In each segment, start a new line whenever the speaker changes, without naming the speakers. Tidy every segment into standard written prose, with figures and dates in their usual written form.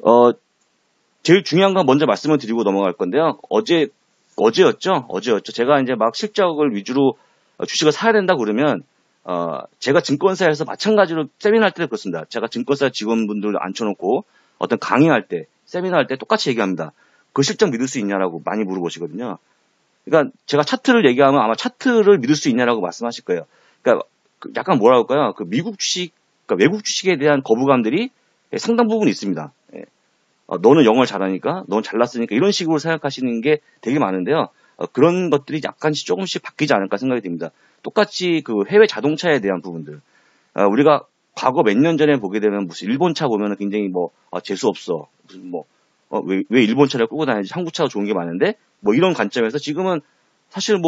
어, 제일 중요한 건 먼저 말씀을 드리고 넘어갈 건데요. 어제였죠? 제가 이제 막 실적을 위주로 주식을 사야 된다 그러면, 제가 증권사에서 마찬가지로 세미나 할 때도 그렇습니다. 제가 증권사 직원분들 앉혀놓고 어떤 강의할 때, 세미나 할 때 똑같이 얘기합니다. 그 실적 믿을 수 있냐라고 많이 물어보시거든요. 그러니까 제가 차트를 얘기하면 아마 차트를 믿을 수 있냐라고 말씀하실 거예요. 그러니까 약간 뭐라 할까요? 그 미국 주식, 그러니까 외국 주식에 대한 거부감들이 상당 부분 있습니다. 예. 너는 영어를 잘하니까, 넌 잘났으니까 이런 식으로 생각하시는 게 되게 많은데요. 그런 것들이 약간씩 조금씩 바뀌지 않을까 생각이 듭니다. 똑같이 그 해외 자동차에 대한 부분들. 우리가 과거 몇 년 전에 보게 되면 무슨 일본 차 보면은 굉장히 재수 없어. 무슨 왜 일본 차를 끌고 다니지? 한국 차가 좋은 게 많은데? 뭐 이런 관점에서 지금은 사실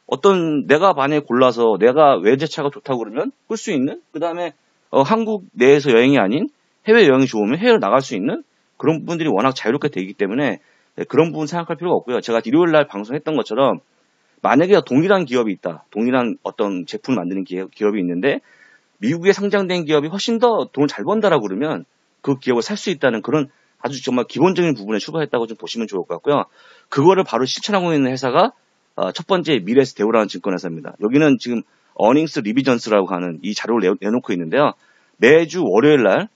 어떤 내가 만약에 골라서 내가 외제차가 좋다고 그러면 끌 수 있는? 그 다음에 한국 내에서 여행이 아닌 해외 여행이 좋으면 해외로 나갈 수 있는 그런 부분들이 워낙 자유롭게 되기 때문에 그런 부분 생각할 필요가 없고요. 제가 일요일 날 방송했던 것처럼 만약에 동일한 기업이 있다. 동일한 어떤 제품을 만드는 기업이 있는데 미국에 상장된 기업이 훨씬 더 돈을 잘 번다라고 그러면 그 기업을 살 수 있다는 그런 아주 정말 기본적인 부분에 출발했다고 좀 보시면 좋을 것 같고요. 그거를 바로 실천하고 있는 회사가 첫 번째 미래에스 대우라는 증권회사입니다. 여기는 지금 어닝스 리비전스라고 하는 이 자료를 내놓고 있는데요. 매주 월요일 날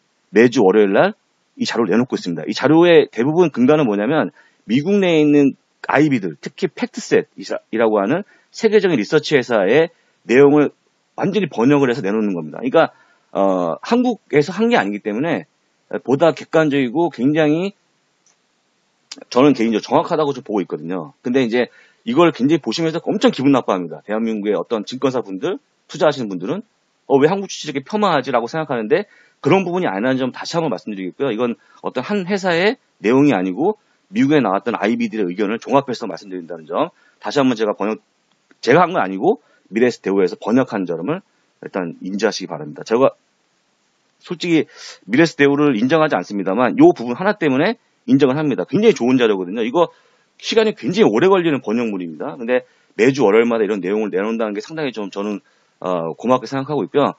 이 자료를 내놓고 있습니다. 이 자료의 대부분 근거는 뭐냐면 미국 내에 있는 IB들, 특히 팩트셋이라고 하는 세계적인 리서치 회사의 내용을 완전히 번역을 해서 내놓는 겁니다. 그러니까 한국에서 한 게 아니기 때문에 보다 객관적이고 굉장히 저는 개인적으로 정확하다고 좀 보고 있거든요. 근데 이제 이걸 굉장히 보시면서 엄청 기분 나빠합니다. 대한민국의 어떤 증권사 분들, 투자하시는 분들은 왜 한국 주식이 이렇게 폄하하지라고 생각하는데 그런 부분이 아니라는 점 다시 한번 말씀드리겠고요. 이건 어떤 한 회사의 내용이 아니고 미국에 나왔던 IB들의 의견을 종합해서 말씀드린다는 점 다시 한번 제가 한 건 아니고 미래에스 대우에서 번역한 점을 일단 인지하시기 바랍니다. 제가 솔직히 미래에스 대우를 인정하지 않습니다만 이 부분 하나 때문에 인정을 합니다. 굉장히 좋은 자료거든요. 이거 시간이 굉장히 오래 걸리는 번역물입니다. 근데 매주 월요일마다 이런 내용을 내놓는다는 게 상당히 좀 저는 고맙게 생각하고 있고요.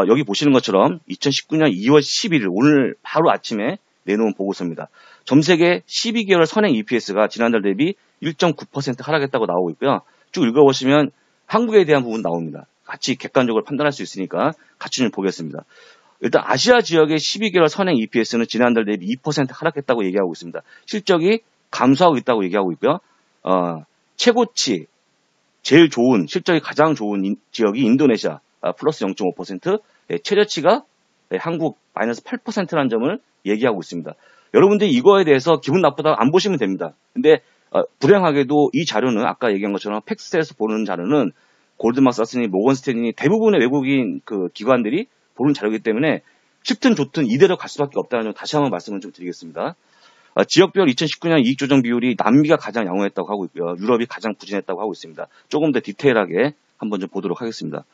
여기 보시는 것처럼 2019년 2월 11일 오늘 바로 아침에 내놓은 보고서입니다. 전세계 12개월 선행 EPS가 지난달 대비 1.9% 하락했다고 나오고 있고요. 쭉 읽어보시면 한국에 대한 부분 나옵니다. 같이 객관적으로 판단할 수 있으니까 같이 좀 보겠습니다. 일단 아시아 지역의 12개월 선행 EPS는 지난달 대비 2% 하락했다고 얘기하고 있습니다. 실적이 감소하고 있다고 얘기하고 있고요. 최고치, 제일 좋은, 실적이 가장 좋은 지역이 인도네시아 플러스 0.5%, 최저치가 한국 마이너스 8%라는 점을 얘기하고 있습니다. 여러분들이 이거에 대해서 기분 나쁘다고 안 보시면 됩니다. 근데 불행하게도 이 자료는 아까 얘기한 것처럼 팩스에서 보는 자료는 골드만삭스니 모건스탠리 대부분의 외국인 그 기관들이 보는 자료이기 때문에 쉽든 좋든 이대로 갈 수밖에 없다는 점 다시 한번 말씀을 좀 드리겠습니다. 지역별 2019년 이익 조정 비율이 남미가 가장 양호했다고 하고 있고요. 유럽이 가장 부진했다고 하고 있습니다. 조금 더 디테일하게 한번 좀 보도록 하겠습니다.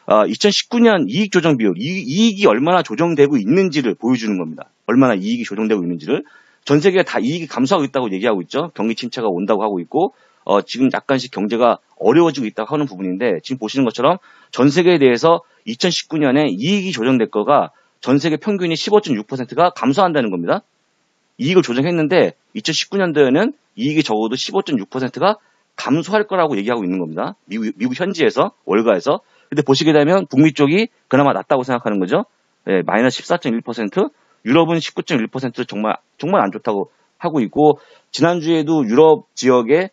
2019년 이익 조정 비율, 이익이 얼마나 조정되고 있는지를 보여주는 겁니다. 얼마나 이익이 조정되고 있는지를. 전 세계가 다 이익이 감소하고 있다고 얘기하고 있죠. 경기 침체가 온다고 하고 있고, 지금 약간씩 경제가 어려워지고 있다고 하는 부분인데, 지금 보시는 것처럼 전 세계에 대해서 2019년에 이익이 조정될 거가 전 세계 평균이 15.6%가 감소한다는 겁니다. 이익을 조정했는데 2019년도에는 이익이 적어도 15.6%가 감소할 거라고 얘기하고 있는 겁니다. 미국 현지에서, 월가에서. 근데 보시게 되면 북미 쪽이 그나마 낫다고 생각하는 거죠. 마이너스 14.1%, 유럽은 19.1% 정말 안 좋다고 하고 있고, 지난주에도 유럽 지역의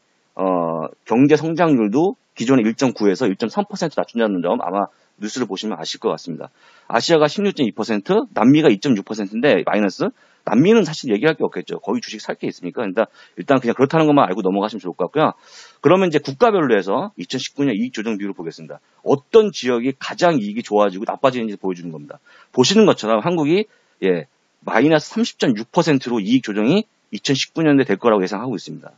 경제 성장률도 기존의 1.9에서 1.3% 낮춘다는 점 아마 뉴스를 보시면 아실 것 같습니다. 아시아가 16.2%, 남미가 2.6%인데 마이너스. 남미는 사실 얘기할 게 없겠죠. 거의 주식 살 게 있으니까. 일단 그냥 그렇다는 것만 알고 넘어가시면 좋을 것 같고요. 그러면 이제 국가별로 해서 2019년 이익 조정 비율을 보겠습니다. 어떤 지역이 가장 이익이 좋아지고 나빠지는지 보여주는 겁니다. 보시는 것처럼 한국이 마이너스 30.6%로 이익 조정이 2019년에 될 거라고 예상하고 있습니다.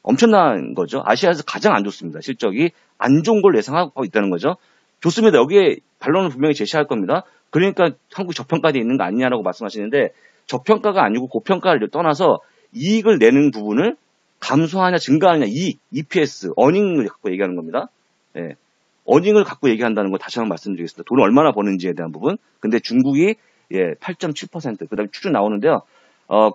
엄청난 거죠. 아시아에서 가장 안 좋습니다. 실적이 안 좋은 걸 예상하고 있다는 거죠. 좋습니다. 여기에 반론을 분명히 제시할 겁니다. 그러니까 한국이 저평가되어 있는 거 아니냐라고 말씀하시는데 저평가가 아니고 고평가를 떠나서 이익을 내는 부분을 감소하냐 증가하느냐 이익, EPS, 어닝을 갖고 얘기하는 겁니다. 어닝을 갖고 얘기한다는 걸 다시 한번 말씀드리겠습니다. 돈을 얼마나 버는지에 대한 부분. 근데 중국이 예, 8.7%. 그 다음에 쭉 나오는데요.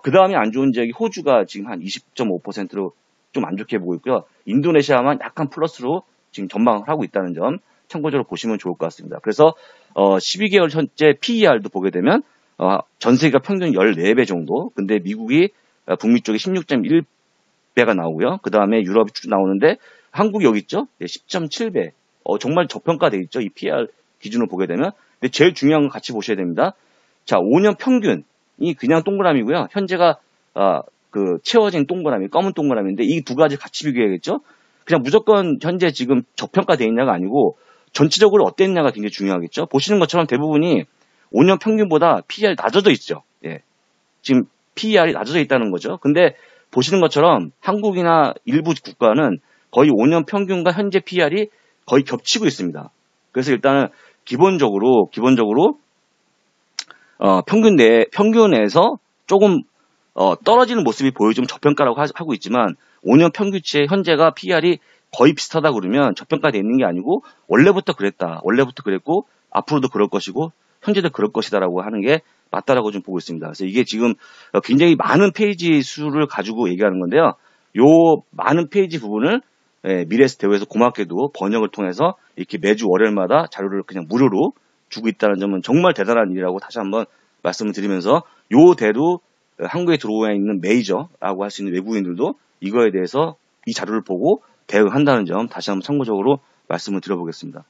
그 다음에 안 좋은 지역이 호주가 지금 한 20.5%로 좀 안 좋게 보고 있고요. 인도네시아만 약간 플러스로 지금 전망을 하고 있다는 점 참고적으로 보시면 좋을 것 같습니다. 그래서 12개월 현재 PER도 보게 되면 전 세계가 평균 14배 정도. 근데 미국이 북미 쪽에 16.1배가 나오고요. 그 다음에 유럽이 쭉 나오는데 한국이 여기 있죠. 10.7배. 정말 저평가돼 있죠. 이 PER 기준으로 보게 되면. 근데 제일 중요한 건 같이 보셔야 됩니다. 자, 5년 평균이 그냥 동그라미고요. 현재가 채워진 동그라미, 검은 동그라미인데 이 두 가지 같이 비교해야겠죠. 그냥 무조건 현재 지금 저평가돼 있냐가 아니고 전체적으로 어땠냐가 굉장히 중요하겠죠. 보시는 것처럼 대부분이 5년 평균보다 PER 낮아져 있죠. 예. 지금 PER이 낮아져 있다는 거죠. 근데 보시는 것처럼 한국이나 일부 국가는 거의 5년 평균과 현재 PER이 거의 겹치고 있습니다. 그래서 일단은 기본적으로 평균에서 조금 떨어지는 모습이 보여주면 저평가라고 하고 있지만 5년 평균치의 현재가 PER이 거의 비슷하다 그러면 저평가되어 있는 게 아니고 원래부터 그랬고 앞으로도 그럴 것이고 현재도 그럴 것이다라고 하는 게 맞다라고 좀 보고 있습니다. 그래서 이게 지금 굉장히 많은 페이지 수를 가지고 얘기하는 건데요. 요 많은 페이지 부분을 미래에셋 대우에서 고맙게도 번역을 통해서 이렇게 매주 월요일마다 자료를 그냥 무료로 주고 있다는 점은 정말 대단한 일이라고 다시 한번 말씀을 드리면서 요대로 한국에 들어와 있는 메이저라고 할 수 있는 외국인들도 이거에 대해서 이 자료를 보고 대응한다는 점 다시 한번 참고적으로 말씀을 드려보겠습니다.